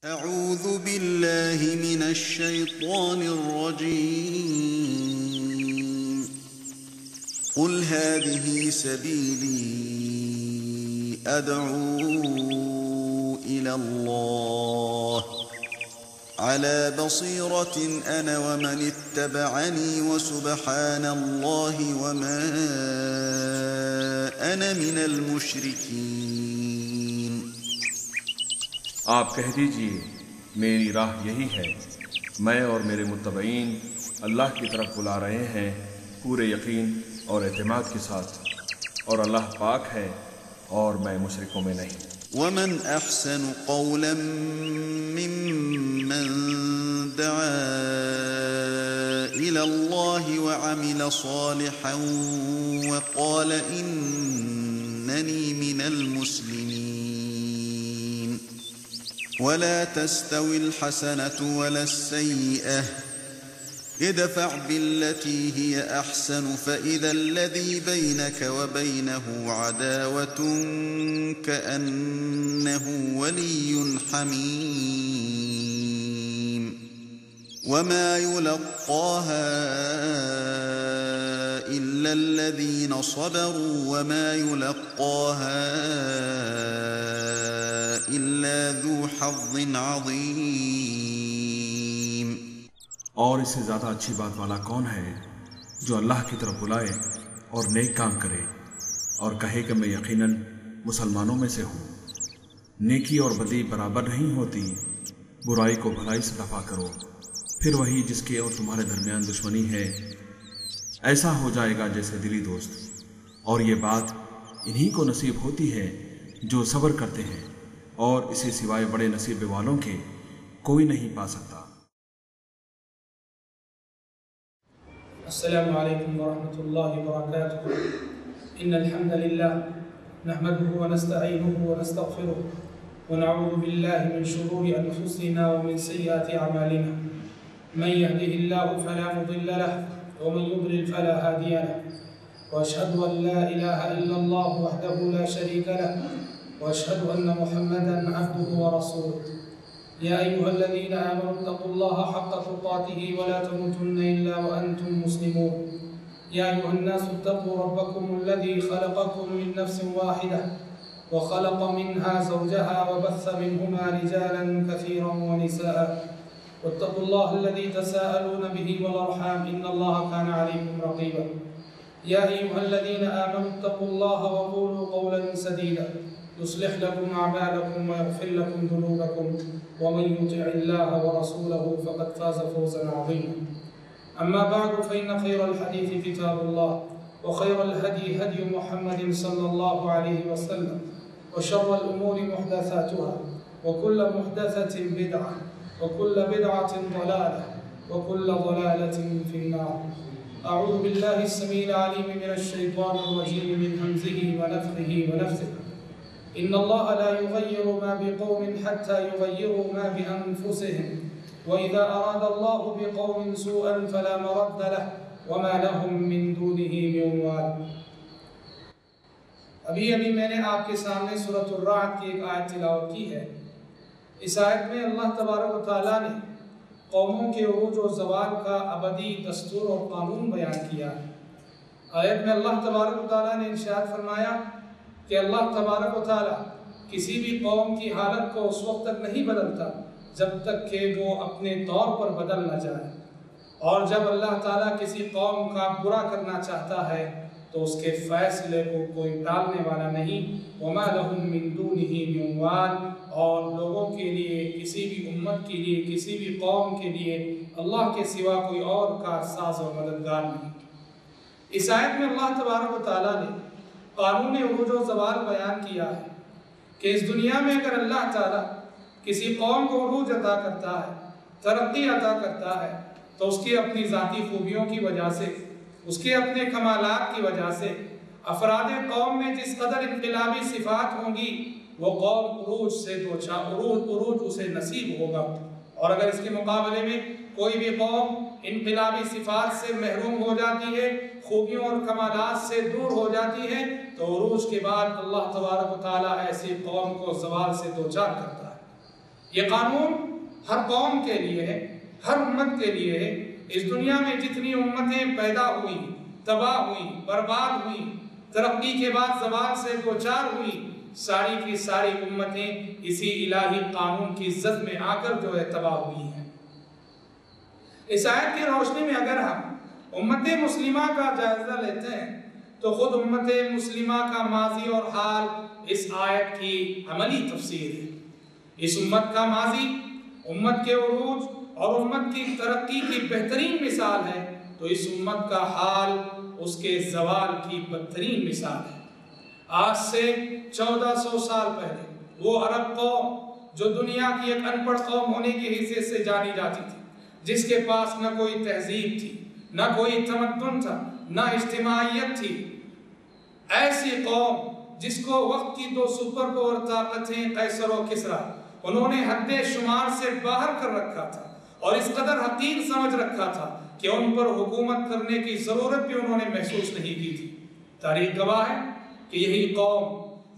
أعوذ بالله من الشيطان الرجيم. قل هذه سبيلي أدعو إلى الله على بصيرة أنا ومن اتبعني وسبحان الله وما أنا من المشركين. آپ کہہ دیجئے میری راہ یہی ہے، میں اور میرے متبعین اللہ کی طرف بلا رہے ہیں پورے یقین اور اعتماد کے ساتھ، اور اللہ پاک ہے اور میں مشرکوں میں نہیں. ومن أحسن قولا ممن دعا إلى الله وعمل صالحا وقال إنني من المسلمين. ولا تستوي الحسنة ولا السيئة ادفع بالتي هي أحسن فإذا الذي بينك وبينه عداوة كأنه ولي حميم. وما يلقاها إلا الذين صبروا وما يلقاها إلا ذو حظ عظيم. اور اس سے زیادہ اچھی بات والا کون ہے جو اللہ کی طرف بلائے اور نیک کام کرے اور کہے کہ میں یقیناً مسلمانوں میں سے ہوں. نیکی اور بدی برابر نہیں ہوتی، برائی کو بھلائی سے دفع کرو، پھر وہی جس کے اور تمہارے درمیان دشمنی ہے ایسا ہو جائے گا جیسے دلی دوست. اور یہ بات انہی کو نصیب ہوتی ہے جو صبر کرتے ہیں، اور اسے سوائے بڑے نصیب والوں کے کوئی نہیں پا سکتا. السلام علیکم ورحمۃ اللہ وبرکاتہ. ان الحمد للہ نحمده ونستعینه ونستغفره ونعوذ باللہ من شرور انفسنا ومن سیئات اعمالنا. من يهده الله فلا مضل له ومن يضلل فلا هادي له. واشهد ان لا اله الا الله وحده لا شريك له واشهد ان محمدا عبده ورسوله. يا أيها الذين آمنوا اتقوا الله حق تقاته ولا تموتن إلا وأنتم مسلمون. يا أيها الناس اتقوا ربكم الذي خلقكم من نفس واحدة وخلق منها زوجها وبث منهما رجالا كثيرا ونساء واتقوا الله الذي تساءلون به والأرحام إن الله كان عليكم رقيبا. يا أيها الذين آمنوا اتقوا الله وقولوا قولا سديدا يصلح لكم أعمالكم ويغفر لكم ذنوبكم ومن يطع الله ورسوله فقد فاز فوزا عظيما. أما بعد فإن خير الحديث كتاب الله وخير الهدي هدي محمد صلى الله عليه وسلم وشر الأمور محدثاتها وكل محدثة بدعة وكل بدعة ضلالة وكل ضلالة في النار. أعوذ بالله السميع العليم من الشيطان الرجيم من همزه ونفخه ونفثه. إن الله لا يغير ما بقوم حتى يغيروا ما بأنفسهم وإذا أراد الله بقوم سوءا فلا مرد له وما لهم من دونه من وال. ابھی میں نے آپ کے سامنے سورۃ الرعد کی ایک آیت تلاوت کی ہے. اس آیت میں اللہ تبارک و تعالیٰ نے قوموں کے عروج و زوال کا ابدی دستور اور قانون بیان کیا ہے. آیت میں اللہ تبارک و تعالیٰ نے ارشاد فرمایا کہ اللہ تبارک و تعالیٰ کسی بھی قوم کی حالت کو اس وقت تک نہیں بدلتا جب تک کہ وہ اپنے طور پر بدل نہ جائے، اور جب اللہ تعالیٰ کسی قوم کا برا کرنا چاہتا ہے تو اس کے فیصلے کو کوئی ٹالنے والا نہیں. وما لهم من دونه من وال. اور لوگوں کے لیے، کسی بھی امت کے لیے، کسی بھی قوم کے لیے اللہ کے سوا کوئی اور کارساز اور مددگار نہیں. اس آیت میں اللہ تبارک و تعالیٰ نے قانون عروج و زوال بیان کیا ہے کہ اس دنیا میں اگر اللہ تعالیٰ کسی قوم کو عروج عطا کرتا ہے، ترقی عطا کرتا ہے، تو اس کی اپنی ذاتی خوبیوں کی وجہ سے، اس کے اپنے کمالات کی وجہ سے افراد قوم میں جس قدر انقلابی صفات ہوں گی وہ قوم عروج سے عروج اسے نصیب ہوگا. اور اگر اس کے مقابلے میں کوئی بھی قوم انقلابی صفات سے محروم ہو جاتی ہے، خوبیوں اور کمالات سے دور ہو جاتی ہے، تو عروج کے بعد اللہ تبارک و تعالیٰ ایسی قوم کو زوال سے دوچار کرتا ہے. یہ قانون ہر قوم کے لیے ہے، ہر امت کے لیے ہے۔ اس دنیا میں جتنی امتیں پیدا ہوئی، تباہ ہوئی، برباد ہوئی، ترقی کے بعد زوال سے دوچار ہوئی، ساری کی ساری امتیں اسی الہی قانون کی زد میں آ کر جو ہے تباہ ہوئی ہیں۔ اس آیت کی روشنی میں اگر ہم امت مسلمہ کا جائزہ لیتے ہیں تو خود امت مسلمہ کا ماضی اور حال اس آیت کی عملی تفسیر ہے۔ اس امت کا ماضی امت کے عروج اور امت کی ترقی کی بہترین مثال ہے، تو اس امت کا حال اس کے زوال کی بدترین مثال ہے۔ آج سے 1400 سال پہلے وہ عرب قوم جو دنیا کی ایک ان پڑھ قوم ہونے کی حیثیت سے جانی جاتی تھی، جس کے پاس نہ کوئی تہذیب تھی، نہ کوئی تمدن تھا، نہ اجتماعیت تھی، ایسی قوم جس کو وقت کی دو سپر پاور طاقتیں قیصر و کسریٰ انہوں نے حد شمار سے باہر کر رکھا تھا اور اس قدر حقیر سمجھ رکھا تھا کہ ان پر حکومت کرنے کی ضرورت بھی انہوں نے محسوس نہیں کی تھی۔ تاریخ گواہ ہے کہ یہی قوم،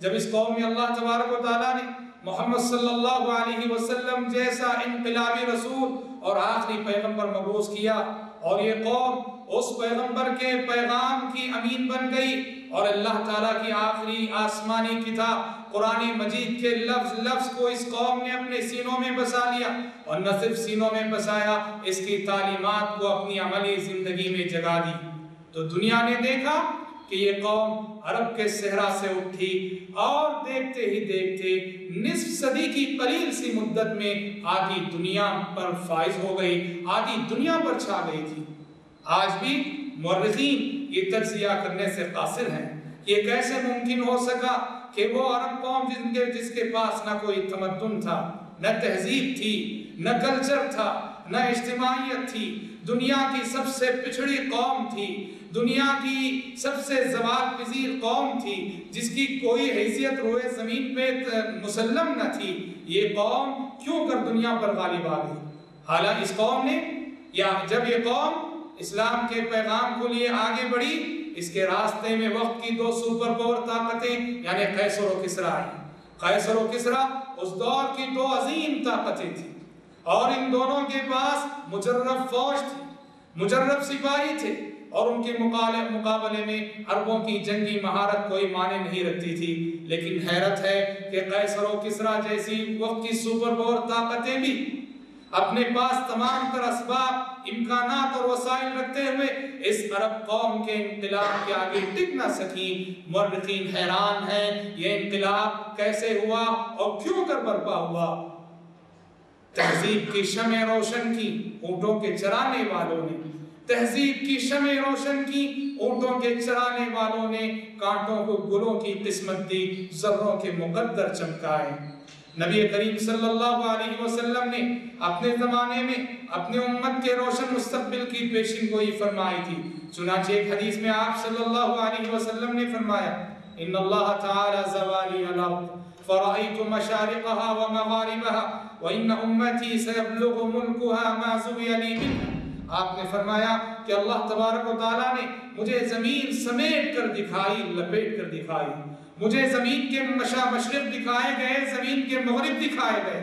جب اس قوم میں اللہ تبارک و تعالیٰ نے محمد صلی اللہ علیہ وسلم جیسا انقلابی رسول اور آخری پیغمبر مبعوث کیا، اور یہ قوم اس پیغمبر کے پیغام کی امین بن گئی اور اللہ تعالیٰ کی آخری آسمانی کتاب قرآن مجید کے لفظ لفظ کو اس قوم نے اپنے سینوں میں بسا لیا، اور نہ صرف سینوں میں بسایا، اس کی تعلیمات کو اپنی عملی زندگی میں جگا دی، تو دنیا نے دیکھا کہ یہ قوم عرب کے صحرا سے اٹھی اور دیکھتے ہی دیکھتے نصف صدی کی قلیل سی مدت میں آدھی دنیا پر فائز ہو گئی، آدھی دنیا پر چھا گئی تھی۔ آج بھی مورخین یہ تجزیہ کرنے سے قاصر ہیں کہ یہ کیسے ممکن ہو سکا کہ وہ عرب قوم جس کے پاس نہ کوئی تمدن تھا، نہ تہذیب تھی، نہ کلچر تھا، نہ اجتماعیت تھی، دنیا کی سب سے پچھڑی قوم تھی، دنیا کی سب سے زوال پذیر قوم تھی، جس کی کوئی حیثیت روئے زمین پہ مسلم نہ تھی، یہ قوم کیوں کر دنیا پر غالب آ گئی؟ حالانکہ اس قوم نے، یا جب یہ قوم اسلام کے پیغام کو لیے آگے بڑھی، اس کے راستے میں وقت کی دو سپر پاور طاقتیں یعنی قیصر و کسریٰ آئیں۔ قیصر و کسریٰ اس دور کی دو عظیم طاقتیں تھیں، اور ان دونوں کے پاس مجرب فوج تھی، مجرب سپاہی تھے، اور ان کے مقابلے میں عربوں کی جنگی مہارت کوئی معنی نہیں رکھتی تھی۔ لیکن حیرت ہے کہ قیصر و کسریٰ جیسی وقت کی سپر پاور طاقتیں بھی اپنے پاس تمام تر اسباب، امکانات اور وسائل رکھتے ہوئے اس عرب قوم کے انقلاب کے آگے ٹک نہ سکیں۔ مورخین حیران ہیں یہ انقلاب کیسے ہوا اور کیوں کر برپا ہوا؟ تہذیب کی شمع روشن کی اونٹوں کے چرانے والوں نے، تہذیب کی شمع روشن کی اونٹوں کے چرانے والوں نے کانٹوں کو گلوں کی قسمت دی، ذروں کے مقدر چمکائے۔ نبی کریم صلی اللہ علیہ وسلم نے اپنے زمانے میں اپنے امت کے روشن مستقبل کی پیشن گوئی فرمائی تھی۔ چنانچہ ایک حدیث میں آپ صلی اللہ علیہ وسلم نے فرمایا، ان اللہ تعالی زوالی الارض فرأيت مشارقها ومغاربها وإن أمتي سيبلغ ملكها ما زوي لي منها۔ آپ نے فرمایا کہ اللہ تبارک و تعالیٰ نے مجھے زمین سمیٹ کر دکھائی، لپیٹ کر دکھائی، مجھے زمین کے مشرق دکھائے گئے، زمین کے مغرب دکھائے گئے۔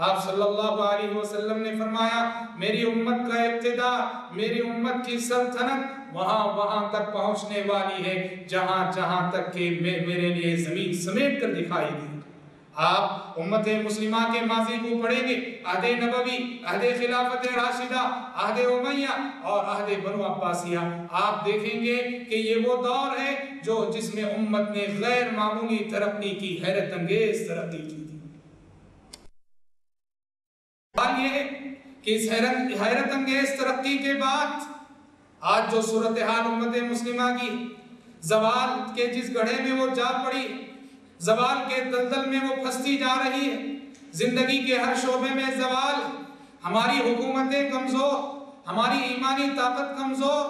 آپ صلی اللہ علیہ وسلم نے فرمایا میری امت کا اقتدار، میری امت کی سلطنت وہاں تک پہنچنے والی ہے جہاں تک کہ میرے لیے زمین سمیٹ کر دکھائی دی۔ آپ امت مسلمہ کے ماضی کو پڑھیں گے، عہد نبوی، عہد خلافت راشدہ، عہد امیہ اور عہد بنو عباسیہ، آپ دیکھیں گے کہ یہ وہ دور ہے جس میں امت نے غیر معمولی ترقی کی، حیرت انگیز ترقی کی تھی۔ بات یہ ہے کہ اس حیرت انگیز ترقی کے بعد آج جو صورتحال امت مسلمہ کی زوال کے جس گڑھے میں وہ جا پڑی، زوال کے دلدل میں وہ پھنستی جا رہی ہے، زندگی کے ہر شعبے میں زوال، ہماری حکومتیں کمزور، ہماری ایمانی طاقت کمزور،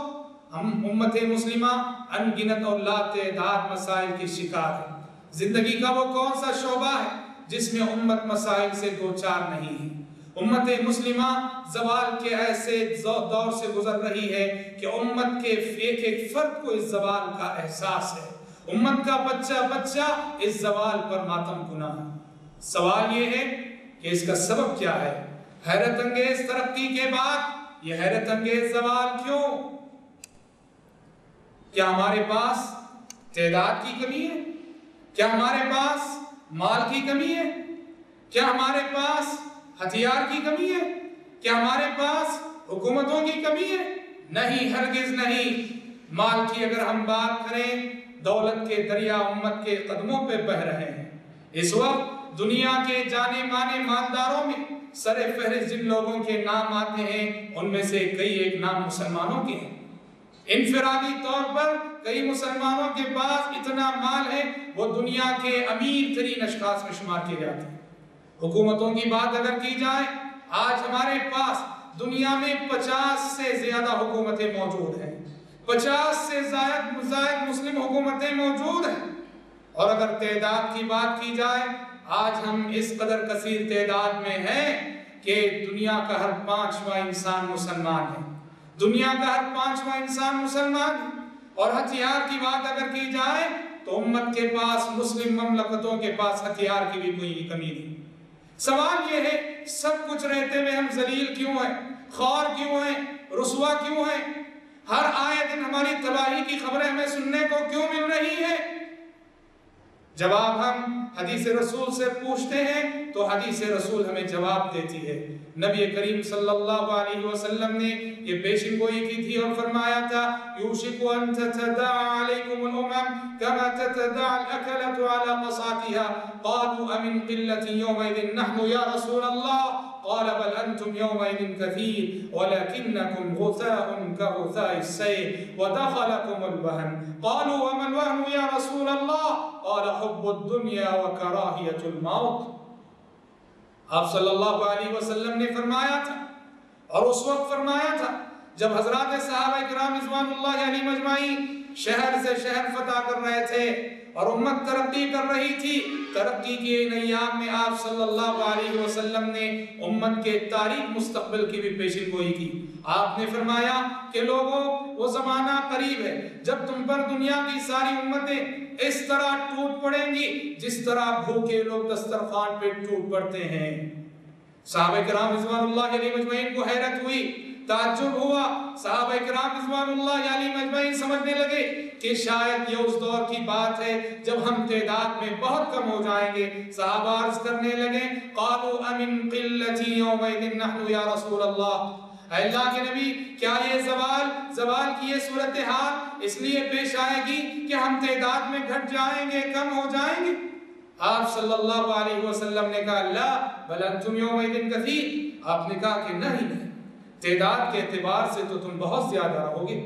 ہم امت مسلمہ ان گنت اور لا تعداد مسائل کی شکار ہے۔ زندگی کا وہ کون سا شعبہ ہے جس میں امت مسائل سے دوچار نہیں ہے؟ امت مسلمہ زوال کے ایسے دور سے گزر رہی ہے کہ امت کے ایک ایک فرد کو اس زوال کا احساس ہے، امت کا بچہ اس زوال پر ماتم گنا ہے۔ سوال یہ ہے کہ اس کا سبب کیا ہے؟ حیرت انگیز ترقی کے بعد یہ حیرت انگیز زوال کیوں؟ کیا ہمارے پاس تعداد کی کمی ہے؟ کیا ہمارے پاس مال کی کمی ہے؟ کیا ہمارے پاس ہتھیار کی کمی ہے؟ کیا ہمارے پاس حکومتوں کی کمی ہے؟ نہیں، ہرگز نہیں۔ مال کی اگر ہم بات کریں، دولت کے دریا امت کے قدموں پہ بہہ رہے ہیں۔ اس وقت دنیا کے جانے مانے مالداروں میں سر فہرست جن لوگوں کے نام آتے ہیں ان میں سے کئی ایک نام مسلمانوں کے ہیں۔ انفرادی طور پر کئی مسلمانوں کے پاس اتنا مال ہے وہ دنیا کے امیر ترین اشخاص میں شمار کیے جاتے ہیں۔ حکومتوں کی بات اگر کی جائے، آج ہمارے پاس دنیا میں 50 سے زیادہ حکومتیں موجود ہیں، 50 سے زائد مسلم حکومتیں موجود ہیں۔ اور اگر تعداد کی بات کی جائے، آج ہم اس قدر کثیر تعداد میں ہیں کہ دنیا کا ہر 5واں انسان مسلمان ہے، دنیا کا ہر 5واں انسان مسلمان ہے۔ اور ہتھیار کی بات اگر کی جائے تو امت کے پاس، مسلم مملکتوں کے پاس ہتھیار کی بھی کوئی کمی نہیں۔ سوال یہ ہے، سب کچھ رہتے ہوئے ہم ذلیل کیوں ہیں، خوار کیوں ہیں، رسوا کیوں ہیں؟ ہر آئے دن ہماری تباہی کی خبریں ہمیں سننے کو کیوں مل رہی ہے؟ جواب ہم حدیث رسول سے پوچھتے ہیں تو حدیث رسول ہمیں جواب دیتی ہے۔ نبی کریم صلی اللہ علیہ وسلم نے یہ پیشن گوئی کی تھی اور فرمایا تھا، یوشک ان تتداعى علیکم الامم کما تتداعى الاکلة على قصاتها قالوا امن قلة یومئذ نحن یا رسول اللہ قال بل انتم يومئذ كثير ولكنكم غثاء كغثاء السيل ودخلكم الوهن قالوا وما الوهن يا رسول الله قال حب الدنيا وكراهية الموت۔ آپ صلی اللہ علیہ وسلم نے فرمایا تھا، اور اس وقت فرمایا تھا جب حضرات صحابہ کرام رضوان اللہ علیہ مجمعین شہر سے شہر فتح کر رہے تھے اور امت ترقی کر رہی تھی۔ ترقی کی ان ایام میں آپ صلی اللہ علیہ وسلم نے امت کے تاریخ مستقبل کی بھی پیشن گوئی کی۔ آپ نے فرمایا کہ لوگوں، وہ زمانہ قریب ہے جب تم پر دنیا کی ساری امتیں اس طرح ٹوٹ پڑیں گی جس طرح بھوکے لوگ دسترخوان پہ ٹوٹ پڑتے ہیں۔ صحابہ کرام رضوان اللہ علیہ مجمعین کو حیرت ہوئی، تعجب ہوا۔ صحابہ کرام رضوان اللہ علیہ مجمعین سمجھنے لگے کہ شاید یہ اس دور کی بات ہے جب ہم تعداد میں بہت کم ہو جائیں گے۔ صحابہ عرض کرنے لگے، قالوا امن قلة یومئذ نحن یا رسول اللہ، اے اللہ کے نبی، کیا یہ زوال کی یہ صورتحال اس لیے پیش آئے گی کہ ہم تعداد میں گھٹ جائیں گے، کم ہو جائیں گے؟ آپ صلی اللہ علیہ وسلم نے کہا، لا بل انتم یومئذ کثیر۔ آپ نے کہا کہ نہیں، تعداد کے اعتبار سے تو تم بہت زیادہ رہو گے،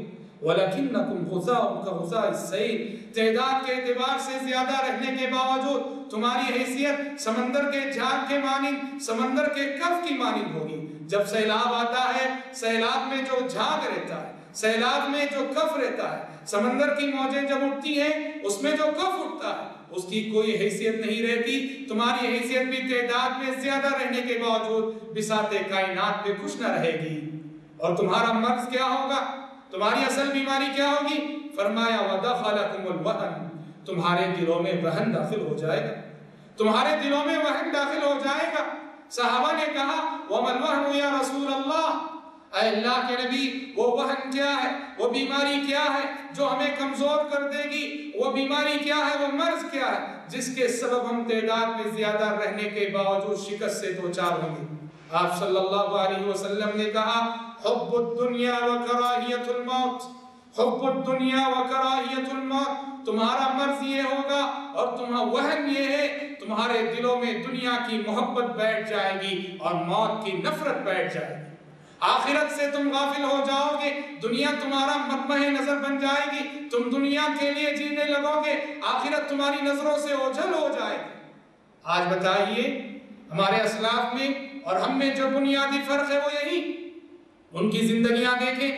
وَلَكِنَّكُمْ غُثَاءٌ كَغُثَاءِ السَّيْلِ، تعداد کے اعتبار سے زیادہ رہنے کے باوجود تمہاری حیثیت سمندر کے جھاگ کے مانند، سمندر کے کف کی مانند ہوگی۔ جب سیلاب آتا ہے، سیلاب میں جو جھاگ رہتا ہے، سیلاب میں جو کف رہتا ہے، سمندر کی موجیں جب اٹھتی ہیں اس میں جو کف اٹھتا ہے اس کی کوئی حیثیت نہیں رہتی۔ تمہاری حیثیت بھی تعداد میں زیادہ رہنے کے باوجود بساط کائنات پہ کچھ نہ رہے گی۔ اور تمہارا مرض کیا ہوگا، تمہاری اصل بیماری کیا ہوگی؟ فرمایا وَدَخَلَكُمُ الْوَهْنُ، تمہارے دلوں میں وہن داخل ہو جائے گا، تمہارے دلوں میں وہن داخل ہو جائے گا۔ صحابہ نے کہا وَمَا الْوَهْنُ يَا رَسُولَ اللَّهِ، اے اللہ کے نبی، وہ وہن کیا ہے، وہ بیماری کیا ہے جو ہمیں کمزور کر دے گی، وہ بیماری کیا ہے، وہ مرض کیا ہے جس کے سبب ہم تعداد میں زیادہ رہنے کے باوجود شکست سے دوچار ہوں گے؟ آپ صلی اللہ علیہ وسلم نے کہا حب الدنیا وکراہیت الموت، حب الدنیا وکراہیت الموت، تمہارا مرض یہ ہوگا اور تمہارا وہن یہ ہے، تمہارے دلوں میں دنیا کی محبت بیٹھ جائے گی اور موت کی نفرت بیٹھ جائے گی۔ آخرت سے تم غافل ہو جاؤ گے، دنیا تمہارا مرمہ نظر بن جائے گی، تم دنیا کے لیے جینے لگو گے، آخرت تمہاری نظروں سے اوجھل ہو جائے گی۔ آج بتائیے ہمارے اسلاف میں اور ہم میں جو بنیادی فرق ہے وہ یہی، ان کی زندگیاں دیکھیں،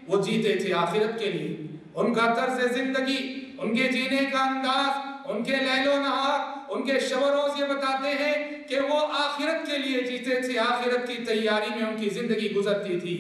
وہ جیتے تھے آخرت کے لیے، ان کا طرز زندگی، ان کے جینے کا انداز، ان کے لیل و نہار، ان کے شب و روز یہ بتاتے ہیں کہ وہ آخرت کے لیے جیتے تھے، آخرت کی تیاری میں ان کی زندگی گزرتی تھی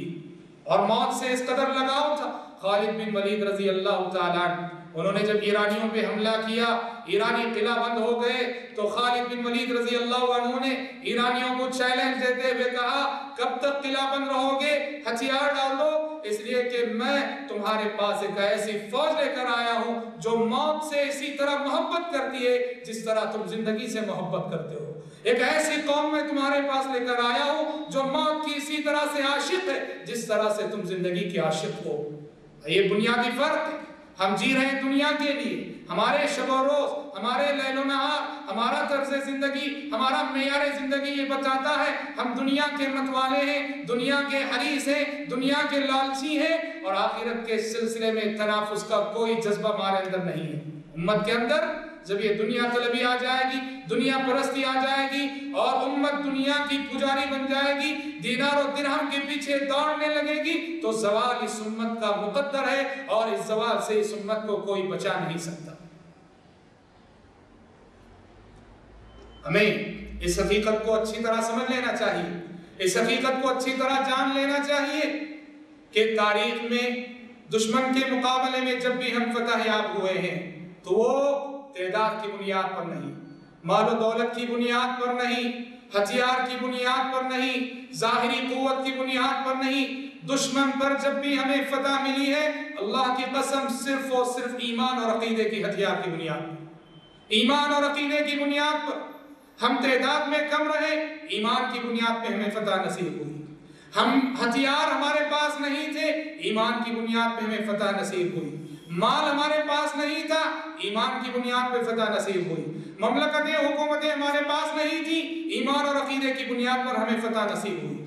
اور موت سے اس قدر لگاؤ تھا۔ خالد بن ولید رضی اللہ تعالیٰ عنہ، انہوں نے جب ایرانیوں پہ حملہ کیا، ایرانی قلعہ بند ہو گئے تو خالد بن ولید رضی اللہ عنہ نے ایرانیوں کو چیلنج دیتے ہوئے کہا کب تک قلعہ بند رہو گے، ہتھیار ڈال دو، اس لیے کہ میں تمہارے پاس ایک ایسی فوج لے کر آیا ہوں جو موت سے اسی طرح محبت کرتی ہے جس طرح تم زندگی سے محبت کرتے ہو۔ ایک ایسی قوم میں تمہارے پاس لے کر آیا ہوں جو موت کی اسی طرح سے عاشق ہے جس طرح سے تم زندگی کے عاشق ہو۔ یہ بنیادی فرق ہے۔ ہم جی رہے ہیں دنیا کے لیے، ہمارے شب و روز، ہمارے لیل و نہار، ہمارا طرز زندگی، ہمارا معیار زندگی یہ بتاتا ہے ہم دنیا کے متوالے ہیں، دنیا کے حریص ہیں، دنیا کے لالچی ہیں، اور آخرت کے سلسلے میں تنافس کا کوئی جذبہ ہمارے اندر نہیں ہے۔ امت کے اندر جب یہ دنیا طلبی آ جائے گی، دنیا پرستی آ جائے گی اور امت دنیا کی پجاری بن جائے گی، دینار و درہم کے پیچھے دوڑنے لگے گی، تو زوال اس امت کا مقدر ہے اور اس زوال سے اس امت کو کوئی بچا نہیں سکتا۔ ہمیں اس حقیقت کو اچھی طرح سمجھ لینا چاہیے، اس حقیقت کو اچھی طرح جان لینا چاہیے کہ تاریخ میں دشمن کے مقابلے میں جب بھی ہم فتح یاب ہوئے ہیں تو وہ تعداد کی بنیاد پر نہیں، مال و دولت کی بنیاد پر نہیں، ہتھیار کی بنیاد پر نہیں، ظاہری قوت کی بنیاد پر نہیں، دشمن پر جب بھی ہمیں فتح ملی ہے اللہ کی قسم صرف اور صرف ایمان اور عقیدے کی ہتھیار کی بنیاد پر، ایمان اور عقیدے کی بنیاد پر۔ ہم تعداد میں کم رہے، ایمان کی بنیاد پہ ہمیں فتح نصیب ہوئی، ہم ہتھیار ہمارے پاس نہیں تھے، ایمان کی بنیاد پہ ہمیں فتح نصیب ہوئی، مال ہمارے پاس نہیں تھا، ایمان کی بنیاد پہ فتح نصیب ہوئی، مملکتیں حکومتیں ہمارے پاس نہیں تھی، ایمان اور عقیدے کی بنیاد پر ہمیں فتح نصیب ہوئی۔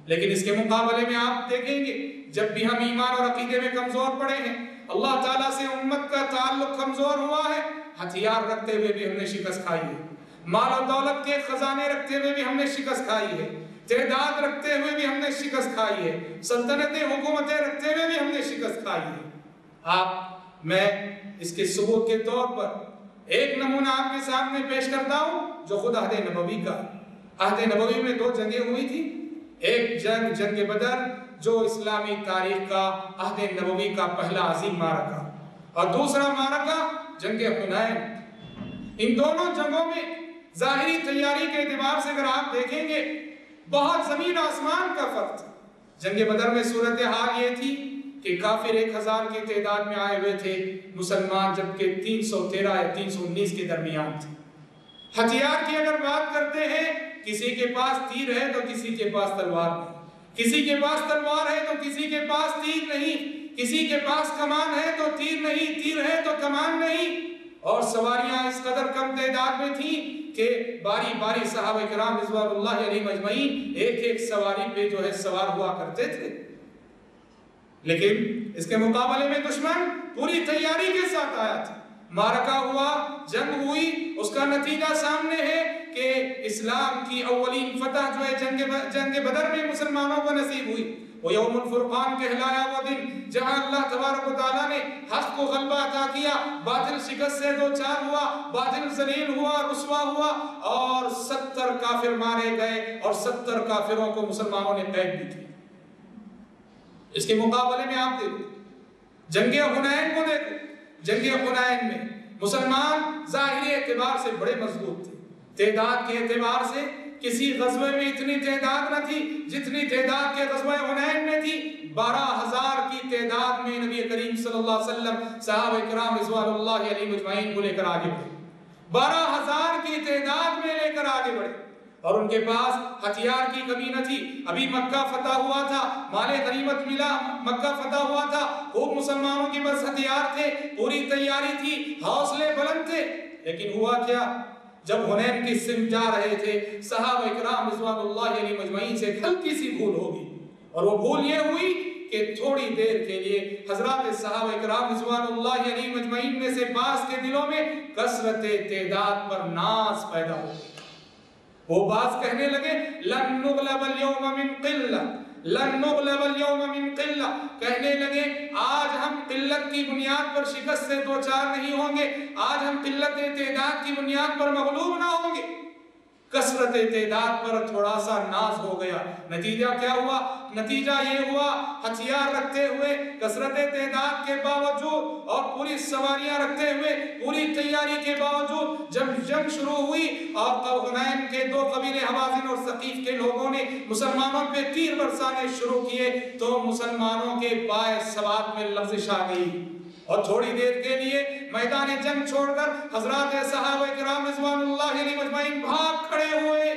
لیکن اس کے مقابلے میں آپ دیکھیں گے جب بھی ہم ایمان اور عقیدے میں کمزور پڑے ہیں، اللہ تعالیٰ سے امت کا تعلق کمزور ہوا ہے، ہتھیار رکھتے ہوئے بھی ہم نے شکست کھائی ہے، مال و دولت کے خزانے رکھتے ہوئے بھی ہم نے شکست کھائی ہے، تعداد رکھتے ہوئے بھی ہم نے شکست کھائی ہے، سلطنتیں حکومتیں رکھتے ہوئے بھی ہم نے شکست کھائی ہے۔ میں اس کے ثبوت کے طور پر ایک نمونہ آپ کے سامنے پیش کرتا ہوں جو خود عہد نبوی کا۔ عہد نبوی میں 2 جنگیں ہوئی تھی، ایک جنگ بدر جو اسلامی تاریخ کا عہد نبوی کا پہلا عظیم معرکہ، اور دوسرا معرکہ جنگ حنین۔ ان دونوں جنگوں میں ظاہری تیاری کے اعتبار سے اگر آپ دیکھیں گے بہت زمین آسمان کا فرق تھا۔ جنگ بدر میں صورتحال یہ تھی کہ کافر 1000 کی تعداد میں آئے ہوئے تھے، مسلمان جبکہ 313 یا 319 کے درمیان تھے۔ ہتھیار کی اگر بات کرتے ہیں، کسی کے پاس تیر ہے تو کسی کے پاس تلوار نہیں، کسی کے پاس تلوار ہے تو کسی کے پاس تیر نہیں، کسی کے پاس کمان ہے تو تیر نہیں، تیر ہے تو کمان نہیں، اور سواریاں اس قدر کم تعداد میں تھیں کہ باری باری صحابہ کرام رضوان اللہ علیہم اجمعین ایک ایک سواری پہ جو ہے سوار ہوا کرتے تھے۔ لیکن اس کے مقابلے میں دشمن پوری تیاری کے ساتھ آیا تھا، معرکہ ہوا، جنگ ہوئی، اس کا نتیجہ سامنے ہے کہ اسلام کی اولین فتح جو ہے جنگ بدر میں مسلمانوں کو نصیب ہوئی۔ وہ یوم الفرقان کہلایا وہ دن جہاں اللہ تبارک و تعالیٰ نے حق کو غلبہ عطا کیا، باطل شکست سے دوچار ہوا، باطل ذلیل ہوا، رسوا ہوا، اور 70 کافر مارے گئے اور 70 کافروں کو مسلمانوں نے قید بھی کیا۔ اس کے مقابلے میں آپ دیکھیں جنگ حنین کو دیکھیں، جنگ حنین میں مسلمان ظاہری اعتبار سے بڑے مضبوط تھے، تعداد کے اعتبار سے کسی غزوے میں اتنی تعداد نہ تھی جتنی تعداد کے غزوہ حنین میں تھی۔ 12,000 کی تعداد میں نبی کریم صلی اللہ علیہ وسلم صحابہ کرام رضوان اللہ علیہم اجمعین کو لے کر آگے بڑھے، 12,000 کی تعداد میں لے کر آگے بڑھے، اور ان کے پاس ہتھیار کی کمی نہ تھی۔ ابھی مکہ فتح ہوا تھا، مال غنیمت ملا، مکہ فتح ہوا تھا، خوب مسلمانوں کے پاس ہتھیار تھے، پوری تیاری تھی، حوصلے بلند تھے۔ لیکن ہوا کیا؟ جب حنین کی سمت جا رہے تھے صحابہ کرام رضوان اللہ علیہم اجمعین سے ہلکی سی بھول ہوگی، اور وہ بھول یہ ہوئی کہ تھوڑی دیر کے لیے حضرات صحابہ کرام رضوان اللہ علیہم اجمعین میں سے بعض کے دلوں میں کثرت تعداد پر ناز پیدا ہو گئی۔ وہ بعض کہنے لگے لن نغلب اليوم من قلہ، لن نغلب اليوم من قلہ، کہنے لگے آج ہم قلت کی بنیاد پر شکست سے دوچار نہیں ہوں گے، آج ہم قلت تعداد کی بنیاد پر مغلوب نہ ہوں گے۔ کثرت تعداد پر تھوڑا سا ناز ہو گیا۔ نتیجہ کیا ہوا؟ نتیجہ یہ ہوا ہتھیار رکھتے ہوئے کثرت تعداد کے باوجود اور پوری سواریاں رکھتے ہوئے پوری تیاری کے باوجود جب جنگ شروع ہوئی اور حنین کے دو قبیلے حوازن اور ثقیف کے لوگوں نے مسلمانوں پہ تیر برسانے شروع کیے تو مسلمانوں کے پائے سواد میں لغزش آ گئی اور تھوڑی دیر کے لیے میدان جنگ چھوڑ کر حضرات صحابہ کرام رضوان اللہ علیہ مجمعین بھاگ کھڑے ہوئے۔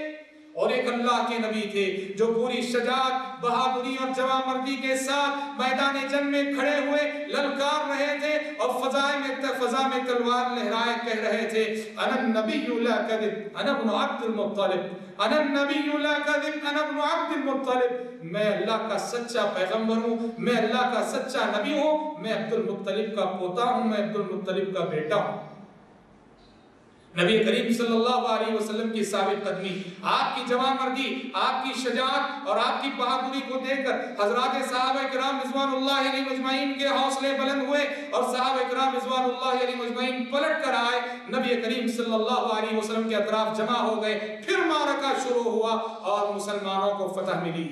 اور ایک اللہ کے نبی تھے جو پوری شجاعت، بہادری اور جوانمردی کے ساتھ میدان جنگ میں کھڑے ہوئے للکار رہے تھے اور فضا میں تلوار لہرائے کہہ رہے تھے انا النبی لا کذب انا ابن عبد المطلب، انا النبی لا کذب انا ابن عبد المطلب، میں اللہ کا سچا پیغمبر ہوں، میں اللہ کا سچا نبی ہوں، میں عبد المطلب کا پوتا ہوں، میں عبد المطلب کا بیٹا ہوں۔ نبی کریم صلی اللہ علیہ وسلم کی ثابت قدمی، آپ کی جوان مردی، آپ کی شجاعت اور آپ کی بہادری کو دیکھ کر حضرات صحابہ کرام رضوان اللہ علیہ مجمعین کے حوصلے بلند ہوئے اور صحابہ کرام رضوان اللہ علیہ مجمعین پلٹ کر آئے، نبی کریم صلی اللہ علیہ وسلم کے اطراف جمع ہو گئے، پھر معرکہ شروع ہوا اور مسلمانوں کو فتح ملی۔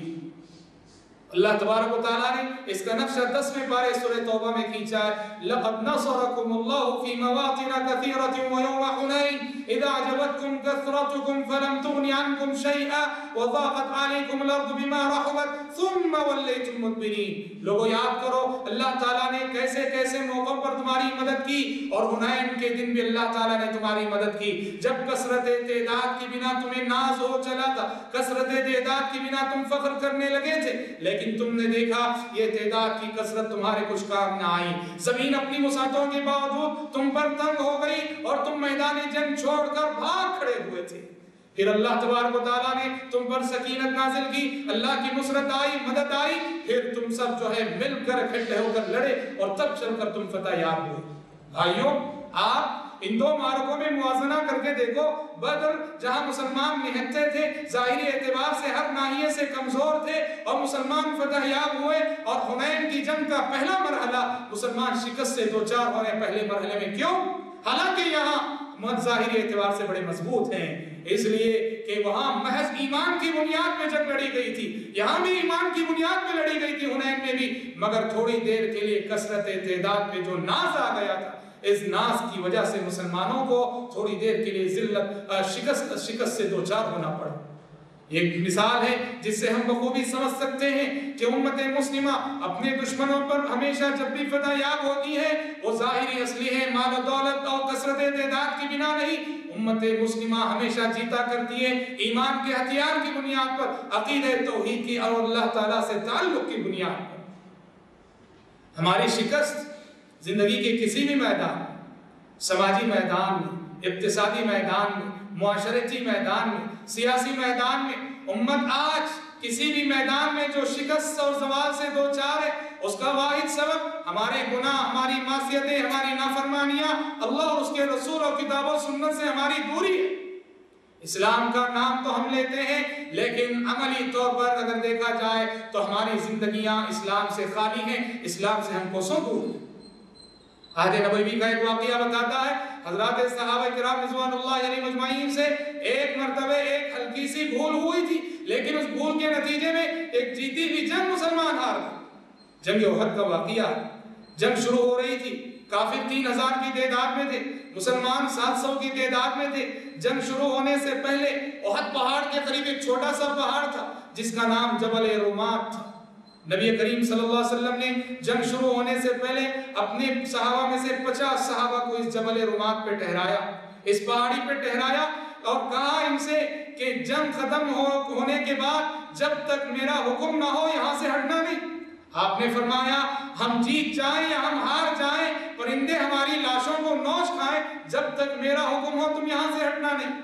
اللہ تبارک و تعالیٰ نے اس کا نقشہ 10ویں پارے سورہ توبہ میں کھینچا ہے، لَقَدْ نَصَرَكُمُ اللَّهُ فِي مَوَاطِنَ كَثِيرَةٍ وَيَوْمَ حُنَيْنٍ إِذْ أَعْجَبَتْكُمْ كَثْرَتُكُمْ فَلَمْ تُغْنِ عَنْكُمْ شَيْئًا وَضَاقَتْ عَلَيْكُمُ الْأَرْضُ بِمَا رَحُبَتْ ثُمَّ وَلَّيْتُمْ مُدْبِرِينَ۔ لوگوں یاد کرو اللہ تعالیٰ نے کیسے کیسے موقعوں پر تمہاری مدد کی اور حنین کے دن بھی اللہ تعالیٰ نے تمہاری مدد کی، جب کثرت تعداد کی بنا تمہیں ناز ہو چلا تھا، کثرت تعداد کی بنا تم فخر کرنے لگے تھے، لیکن تم نے دیکھا یہ تعداد کی کثرت تمہارے کچھ کام نہ آئی، زمین اپنی وسعتوں کے باوجود تم پر تنگ ہو گئی اور تم میدان جنگ چھوڑ کر بھاگ کھڑے ہوئے تھے۔ پھر اللہ تبارک و تعالیٰ نے تم پر سکینت نازل کی، اللہ کی نصرت آئی، مدد آئی، پھر تم سب جو ہے مل کر اکٹھے ہو کر لڑے اور تب چل کر تم فتح یاب ہوئے۔ بھائیوں، آپ ان دو معرکوں میں موازنہ کر کے دیکھو، بدر جہاں مسلمان نہتے تھے، ظاہری اعتبار سے ہر ناحیے سے کمزور تھے اور مسلمان فتح یاب ہوئے، اور حنین کی جنگ کا پہلا مرحلہ مسلمان شکست سے دوچار ہونے پہلے مرحلے میں، کیوں؟ حالانکہ یہاں ظاہری اعتبار سے بڑے مضبوط ہیں، اس لیے کہ وہاں محض ایمان کی بنیاد پہ جنگ لڑی گئی تھی، یہاں بھی ایمان کی بنیاد پہ لڑی گئی تھی حنین میں بھی، مگر تھوڑی دیر کے لیے کثرت تعداد پہ جو ناز آ گیا تھا، اس ناز کی وجہ سے مسلمانوں کو تھوڑی دیر کے لیے ذلت شکست سے دوچار ہونا پڑا۔ ایک مثال ہے جس سے ہم بخوبی سمجھ سکتے ہیں کہ امت مسلمہ اپنے دشمنوں پر ہمیشہ جب بھی فتح یاب ہوتی ہے وہ ظاہری اصلی ہے، مال و دولت اور کثرت تعداد کی بنا نہیں، امت مسلمہ ہمیشہ جیتا کرتی ہے ایمان کے ہتھیار کی بنیاد پر، عقیدہ توحید کی اور اللہ تعالیٰ سے تعلق کی بنیاد پر۔ ہماری شکست زندگی کے کسی بھی میدان، سماجی میدان میں، اقتصادی میدان میں، معاشرتی میدان میں، سیاسی میدان میں، امت آج کسی بھی میدان میں جو شکست اور زوال سے دوچار ہے، اس کا واحد سبب ہمارے گناہ، ہماری معصیتیں، ہماری نافرمانیاں، اللہ اور اس کے رسول اور کتاب و سنت سے ہماری دوری ہے۔ اسلام کا نام تو ہم لیتے ہیں لیکن عملی طور پر اگر دیکھا جائے تو ہماری زندگیاں اسلام سے خالی ہیں، اسلام سے ہم کو سو دور ہیں۔ عہد نبوی کا ایک واقعہ بتاتا ہے، حضرات صحابہ کرام رضوان اللہ علیہ مجمعین سے ایک مرتبہ ایک ہلکی سی بھول ہوئی تھی، لیکن اس بھول کے نتیجے میں ایک جیتی ہوئی جنگ مسلمان ہار گئے۔ جنگ احد کا واقعہ، جنگ شروع ہو رہی تھی، کافر 3000 کی تعداد میں تھے، مسلمان 700 کی تعداد میں تھے۔ جنگ شروع ہونے سے پہلے احد پہاڑ کے قریب ایک چھوٹا سا پہاڑ تھا جس کا نام جبل رومات تھا۔ نبی کریم صلی اللہ علیہ وسلم نے جنگ شروع ہونے سے پہلے اپنے صحابہ میں سے 50 صحابہ کو اس جبل رومات پہ ٹھہرایا، اس پہاڑی پہ ٹھہرایا اور کہا ان سے کہ جنگ ختم ہونے کے بعد جب تک میرا حکم نہ ہو یہاں سے ہٹنا نہیں۔ آپ نے فرمایا ہم جیت جائیں یا ہم ہار جائیں، پرندے ہماری لاشوں کو نوچ کھائیں، جب تک میرا حکم ہو تم یہاں سے ہٹنا نہیں۔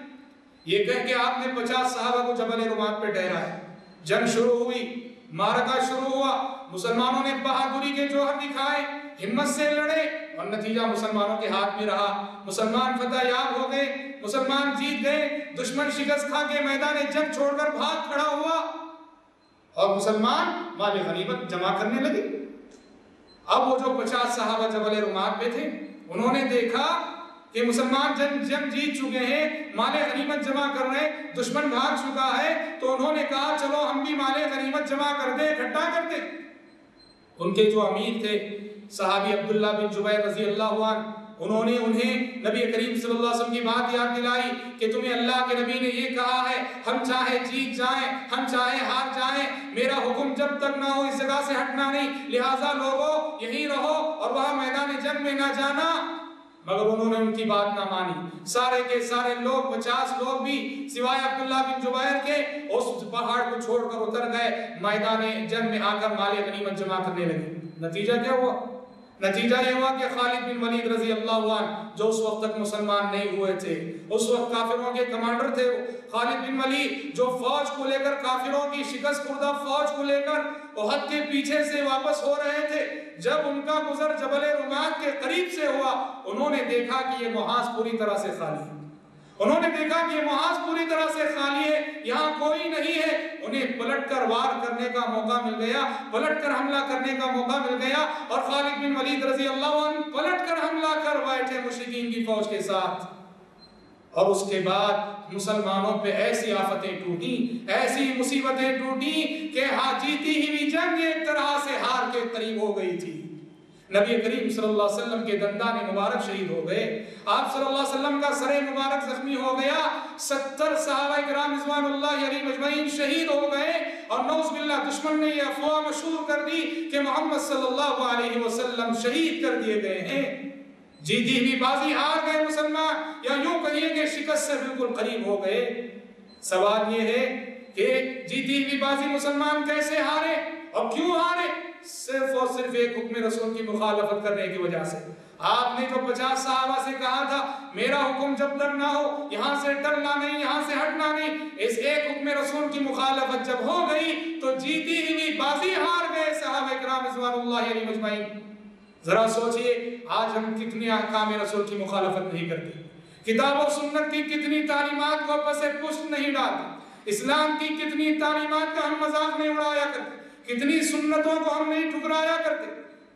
یہ کہہ کے آپ نے 50 صحابہ کو جبل رومات پہ ٹھہرایا۔ جنگ شروع ہوئی، معرکہ شروع ہوا، مسلمانوں نے بہادری کے جوہر دکھائے، ہمت سے لڑے اور نتیجہ مسلمانوں کے ہاتھ میں رہا۔ مسلمان فتح یاب ہو گئے، مسلمان جیت گئے، دشمن شکست کھا کے میدان جنگ چھوڑ کر بھاگ کھڑا ہوا اور مسلمان مال غنیمت جمع کرنے لگے۔ اب وہ جو 50 صحابہ جبل رومات پہ تھے انہوں نے دیکھا کہ مسلمان جنگ جیت چکے ہیں، مال غنیمت جمع کر رہے ہیں، دشمن بھاگ چکا ہے، تو انہوں نے کہا چلو ہم بھی مال غنیمت جمع کر دیں، اکٹھا کر دیں۔ ان کے جو امیر تھے صحابی عبداللہ بن جبیر رضی اللہ عنہ، انہوں نے انہیں نبی کریم صلی اللہ علیہ وسلم کی بات یاد دلائی کہ تمہیں اللہ کے نبی نے یہ کہا ہے ہم چاہے جیت جائیں ہم چاہے ہار جائیں، میرا حکم جب تک نہ ہو اس جگہ سے ہٹنا نہیں، لہٰذا لوگوں یہیں رہو اور وہاں میدان جنگ میں نہ جانا۔ مگر انہوں نے ان کی بات نہ مانی، سارے کے سارے لوگ 50 لوگ بھی سوائے عبداللہ بن جبیر کے اس پہاڑ کو چھوڑ کر اتر گئے، میدان جنگ میں آ کر مال غنیمت جمع کرنے لگے۔ نتیجہ کیا ہوا؟ نتیجہ یہ ہوا کہ خالد بن ولید رضی اللہ عنہ جو اس وقت تک مسلمان نہیں ہوئے تھے، اس وقت کافروں کے کمانڈر تھے، خالد بن ولید جو فوج کو لے کر کافروں کی شکست خوردہ فوج کو لے کر احد کے پیچھے سے واپس ہو رہے تھے، جب ان کا گزر جبل رمات کے قریب سے ہوا، انہوں نے دیکھا کہ یہ محاذ پوری طرح سے خالی ہے، انہوں نے دیکھا کہ یہ محاذ پوری طرح سے خالی ہے، یہاں کوئی نہیں ہے۔ انہیں پلٹ کر وار کرنے کا موقع مل گیا، پلٹ کر حملہ کرنے کا موقع مل گیا، اور خالد بن ولید رضی اللہ عنہ پلٹ کر حملہ کر بیٹھے مشرکین کی فوج کے ساتھ۔ اور اس کے بعد مسلمانوں پہ ایسی آفتیں ٹوٹی، ایسی مصیبتیں ٹوٹی کہ جیتی ہوئی جنگ ایک طرح سے ہار کے قریب ہو گئی تھی۔ نبی کریم صلی اللہ علیہ وسلم کے دندان مبارک شہید ہو گئے، آپ صلی اللہ علیہ وسلم کا سر مبارک زخمی ہو گیا، 70 صحابہ کرام رضوان اللہ علیہم اجمعین شہید ہو گئے، اور نعوذ باللہ دشمن نے یہ افواہ مشہور کر دی کہ محمد صلی اللہ علیہ وسلم شہید کر دیے گئے ہیں۔ جیتی ہوئی بازی ہار گئے مسلمان، یا یوں کہیے کہ شکست سے بالکل قریب ہو گئے۔ سوال یہ ہے کہ جیتی ہوئی بازی مسلمان کیسے ہارے اور کیوں ہارے؟ صرف اور صرف ایک حکم رسول کی مخالفت کرنے کی وجہ سے۔ آپ نے جو 50 صحابہ سے کہا تھا میرا حکم جب تک نہ ہو یہاں سے ٹلنا نہیں، یہاں سے ہٹنا نہیں، اس ایک حکم رسول کی مخالفت جب ہو گئی تو جیتی ہوئی بازی ہار گئے صحابہ کرام رضوان اللہ علیہم اجمعین۔ ذرا سوچئے آج ہم کتنے احکام رسول کی مخالفت نہیں کرتے، کتاب و سنت کی کتنی تعلیمات کو پس پشت نہیں ڈالتے، اسلام کی کتنی تعلیمات کا ہم مذاق نہیں اڑایا کرتے، کتنی سنتوں کو ہم نہیں ٹھکرایا کرتے۔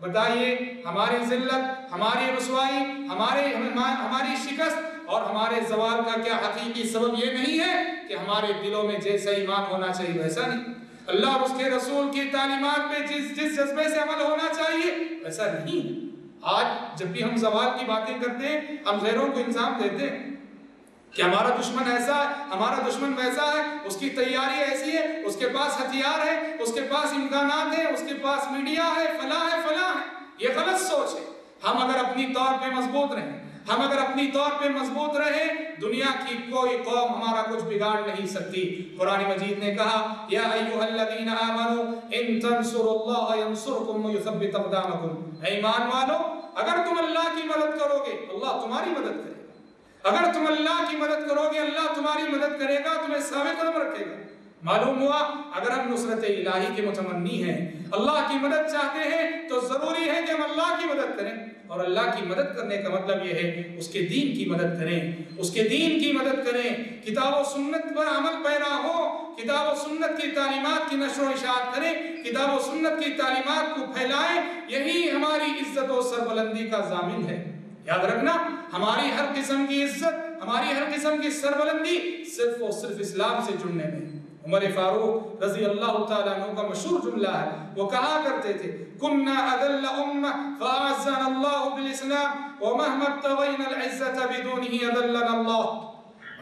بتائیے ہماری ذلت، ہماری رسوائی، ہماری شکست اور ہمارے زوال کا کیا حقیقی سبب یہ نہیں ہے کہ ہمارے دلوں میں جیسا ایمان ہونا چاہیے ویسا نہیں، اللہ اور اس کے رسول کی تعلیمات پہ جس جذبے سے عمل ہونا چاہیے ویسا نہیں ہے۔ آج جب بھی ہم زوال کی باتیں کرتے ہیں ہم غیروں کو الزام دیتے ہیں کہ ہمارا دشمن ایسا ہے، ہمارا دشمن ویسا ہے، اس کی تیاری ایسی ہے، اس کے پاس ہتھیار ہے، اس کے پاس امکانات ہیں، اس کے پاس میڈیا ہے، فلاں ہے فلاں ہے۔ یہ غلط سوچ ہے۔ ہم اگر اپنی طور پہ مضبوط رہیں، ہم اگر اپنی طور پہ مضبوط رہیں، دنیا کی کوئی قوم ہمارا کچھ بگاڑ نہیں سکتی۔ قرآن مجید نے کہا یا ایھا الذین آمنوا ان تنصروا اللہ ینصرکم ویثبت اقدامکم، اے ایمان والو اگر تم اللہ کی مدد کرو گے اللہ تمہاری مدد کرے گا، اگر تم اللہ کی مدد کرو گے اللہ تمہاری مدد کرے گا، تمہیں ثابت قدم رکھے گا۔ معلوم ہوا اگر ہم نصرت الہی کے متمنی ہیں، اللہ کی مدد چاہتے ہیں، تو ضروری ہے کہ ہم اللہ کی مدد کریں، اور اللہ کی مدد کرنے کا مطلب یہ ہے اس کے دین کی مدد کریں، اس کے دین کی مدد کریں، کتاب و سنت پر عمل پیرا ہو، کتاب و سنت کی تعلیمات کی نشر و اشاعت کریں، کتاب و سنت کی تعلیمات کو پھیلائیں، یہی ہماری عزت و سربلندی کا ضامن ہے۔ یاد رکھنا ہماری ہر قسم کی عزت، ہماری ہر قسم کی سربلندی صرف اور صرف اسلام سے جڑنے میں۔ عمر فاروق رضی اللہ تعالیٰ عنہ کا مشہور جملہ ہے، وہ کہا کرتے تھے کُنَّا أَذَلَّ أُمَّةً فَأَعَزَّنَا اللَّهُ بِالْإِسْلَامِ وَمَهْمَا ابْتَغَيْنَا الْعِزَّةَ بِدُونِهِ أَذَلَّنَا اللَّهُ۔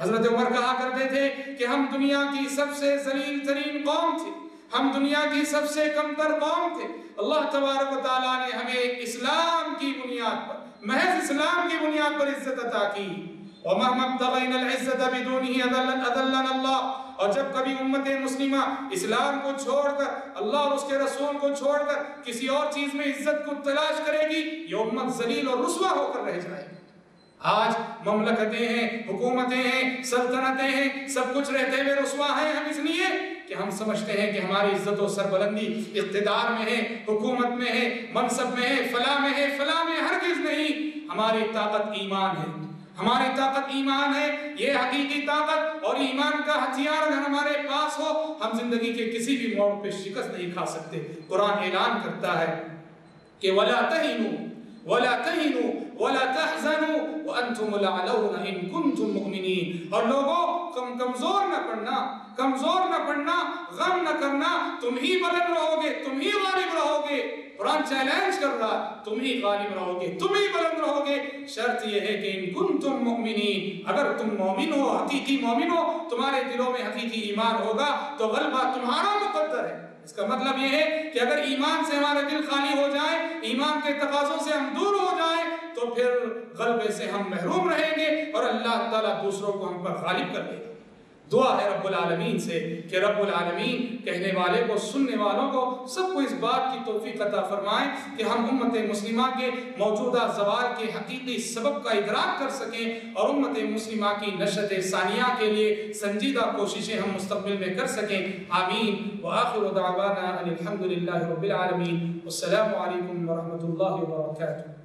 حضرت عمر کہا کرتے تھے کہ ہم دنیا کی سب سے ذلیل ترین قوم تھے، ہم دنیا کی سب سے کمتر قوم تھے، اللہ تبارک و تعالیٰ نے ہمیں اسلام کی بنیاد پر، محض اسلام کی بنیاد پر عزت عطا کی۔ وَمَهْمَا ابْتَغَيْنَا الْعِزَّةَ بِدُونِهِ أَذَلَّنَا اللَّهُ۔ اور جب کبھی امت مسلمہ اسلام کو چھوڑ کر، اللہ اور اس کے رسول کو چھوڑ کر کسی اور چیز میں عزت کو تلاش کرے گی، یہ امت ذلیل اور رسوا ہو کر رہ جائے گی۔ آج مملکتیں ہیں، حکومتیں ہیں، سلطنتیں ہیں، سب کچھ رہتے ہوئے رسوا ہیں، ہم اس لیے کہ ہم سمجھتے ہیں کہ ہماری عزت و سربلندی اقتدار میں ہے، حکومت میں ہے، منصب میں ہے، فلاں میں ہے، فلاں میں، ہرگز نہیں۔ ہماری طاقت ایمان ہے، ہماری طاقت ایمان ہے، یہ حقیقی طاقت اور ایمان کا ہتھیار اگر ہمارے پاس ہو ہم زندگی کے کسی بھی موڑ پہ شکست نہیں کھا سکتے۔ قرآن اعلان کرتا ہے کہ وَلَا تَهِنُوا وَلَا تَهِنُوا ولا تحزنوا وانتم الاعلون ان كنتم مؤمنین. اور لوگوں تم کمزور نہ پڑنا، غم نہ کرنا، تم ہی بلند رہو گے، تم ہی غالب رہو گے. قرآن چیلنج کر رہا، تم ہی غالب رہو گے، تم ہی بلند رہو گے. شرط یہ ہے کہ ان کنتم مؤمنین، اگر تم مومن ہو، حقیقی مومن ہو، تمہارے دلوں میں حقیقی ایمان ہوگا تو غلبہ تمہارا مقدر ہے. اس کا مطلب یہ ہے کہ اگر ایمان سے ہمارے دل خالی ہو جائے، ایمان کے تقاضوں سے ہم دور ہو جائیں، تو پھر غلبے سے ہم محروم رہیں گے اور اللہ تعالیٰ دوسروں کو ہم پر غالب کر دے گا. دعا ہے رب العالمین سے کہ رب العالمین کہنے والے کو، سننے والوں کو، سب کو اس بات کی توفیق عطا فرمائے کہ ہم امت مسلمہ کے موجودہ زوال کے حقیقی سبب کا ادراک کر سکیں اور امت مسلمہ کی نشت ثانیہ کے لیے سنجیدہ کوششیں ہم مستقبل میں کر سکیں. آمین. وآخر دعوانا ان الحمد للہ رب العالمین. والسلام علیکم ورحمۃ اللہ وبرکاتہ.